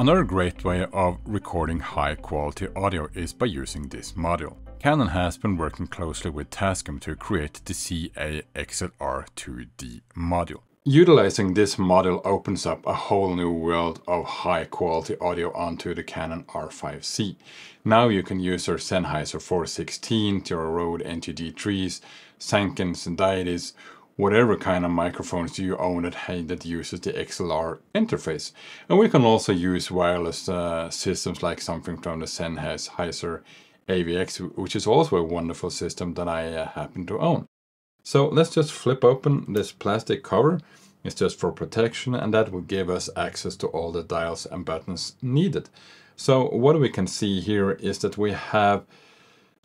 Another great way of recording high quality audio is by using this module. Canon has been working closely with Tascam to create the CA XLR2D module. Utilizing this module opens up a whole new world of high quality audio onto the Canon R5C. Now you can use your Sennheiser 416, your Rode NTG3s, Sankens and Deities, whatever kind of microphones you own that uses the XLR interface. And we can also use wireless systems like something from the Sennheiser AVX, which is also a wonderful system that I happen to own. So let's just flip open this plastic cover. It's just for protection, and that will give us access to all the dials and buttons needed. So what we can see here is that we have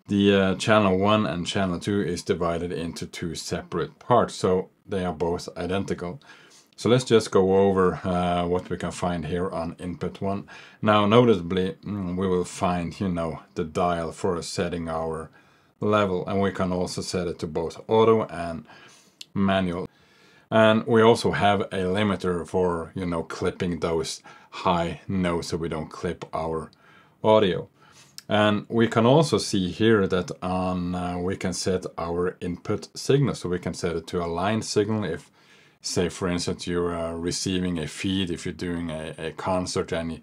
the channel 1 and channel 2 is divided into two separate parts, so they are both identical. So let's just go over what we can find here on input 1. Now noticeably we will find, the dial for setting our level, and we can also set it to both auto and manual. And we also have a limiter for, clipping those high notes so we don't clip our audio. And we can also see here that we can set our input signal. So we can set it to a line signal if, say, for instance, you're receiving a feed, if you're doing a concert and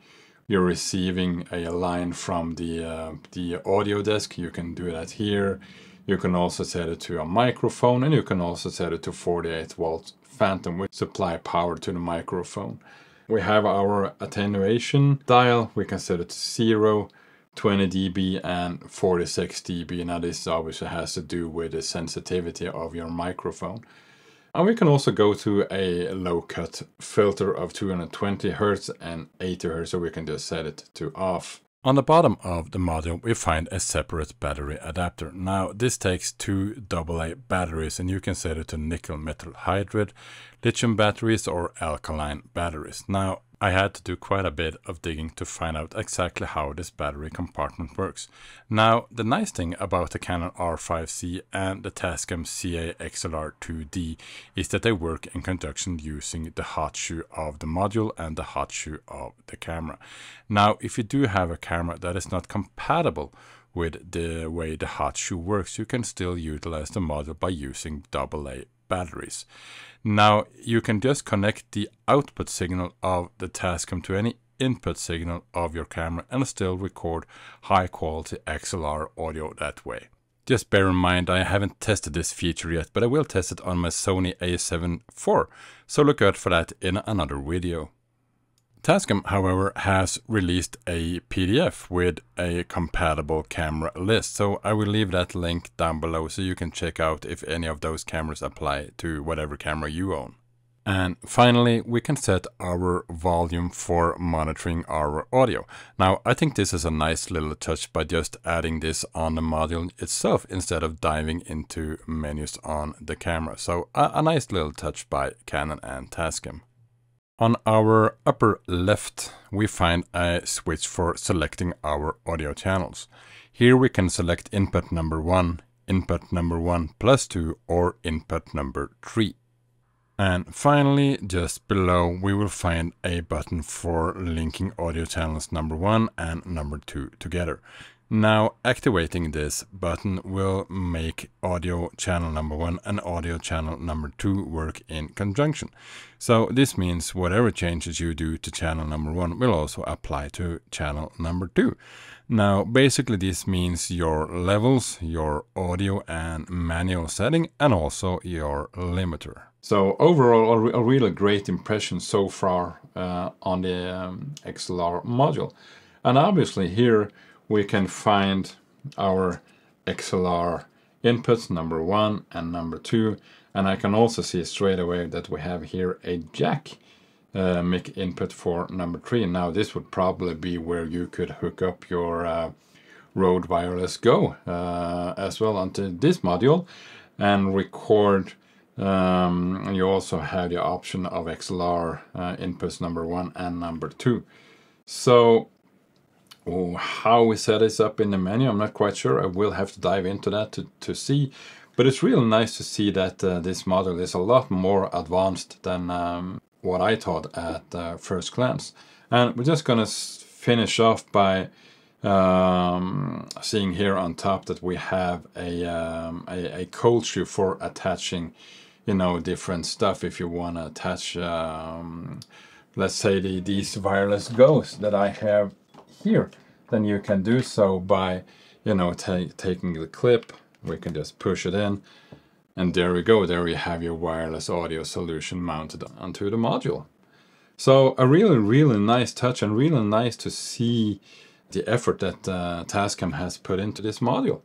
you're receiving a line from the audio desk, you can do that here. You can also set it to a microphone, and you can also set it to 48 volt phantom, which supply power to the microphone. We have our attenuation dial. We can set it to 0, 20 dB and 46 dB. Now this obviously has to do with the sensitivity of your microphone. And we can also go to a low cut filter of 220 Hz and 80 Hz, so we can just set it to off. On the bottom of the module we find a separate battery adapter. Now this takes two AA batteries, and you can set it to nickel metal hydride, lithium batteries or alkaline batteries. Now I had to do quite a bit of digging to find out exactly how this battery compartment works. Now, the nice thing about the Canon R5C and the Tascam CA XLR2D is that they work in conjunction using the hot shoe of the module and the hot shoe of the camera. Now, if you do have a camera that is not compatible with the way the hot shoe works, you can still utilize the module by using AA batteries. Now you can just connect the output signal of the Tascam to any input signal of your camera and still record high quality XLR audio that way. Just bear in mind I haven't tested this feature yet, but I will test it on my Sony a7 IV, so look out for that in another video. Tascam, however, has released a PDF with a compatible camera list, so I will leave that link down below so you can check out if any of those cameras apply to whatever camera you own. And finally, we can set our volume for monitoring our audio. Now, I think this is a nice little touch by just adding this on the module itself instead of diving into menus on the camera. So a nice little touch by Canon and Tascam. On our upper left, we find a switch for selecting our audio channels. Here we can select input number 1 plus 2, or input number 3. And finally, just below, we will find a button for linking audio channels number 1 and number 2 together. Now, activating this button will make audio channel number 1 and audio channel number 2 work in conjunction. So this means whatever changes you do to channel number 1 will also apply to channel number 2. Now, basically this means your levels, your audio and manual setting, and also your limiter. So overall, a really great impression so far on the XLR module. And obviously here we can find our XLR inputs number 1 and number 2, and I can also see straight away that we have here a jack mic input for number 3. Now this would probably be where you could hook up your Rode Wireless Go as well onto this module and record. You also have the option of XLR inputs number 1 and number 2. So how we set this up in the menu, I'm not quite sure. I will have to dive into that to see. But it's really nice to see that this model is a lot more advanced than what I thought at first glance. And we're just gonna finish off by seeing here on top that we have a cold shoe for attaching, you know, different stuff. If you want to attach, let's say these wireless Go's that I have here, then you can do so by, you know, taking the clip. We can just push it in, and there we go. There you have your wireless audio solution mounted onto the module. So a really, really nice touch, and really nice to see the effort that Tascam has put into this module.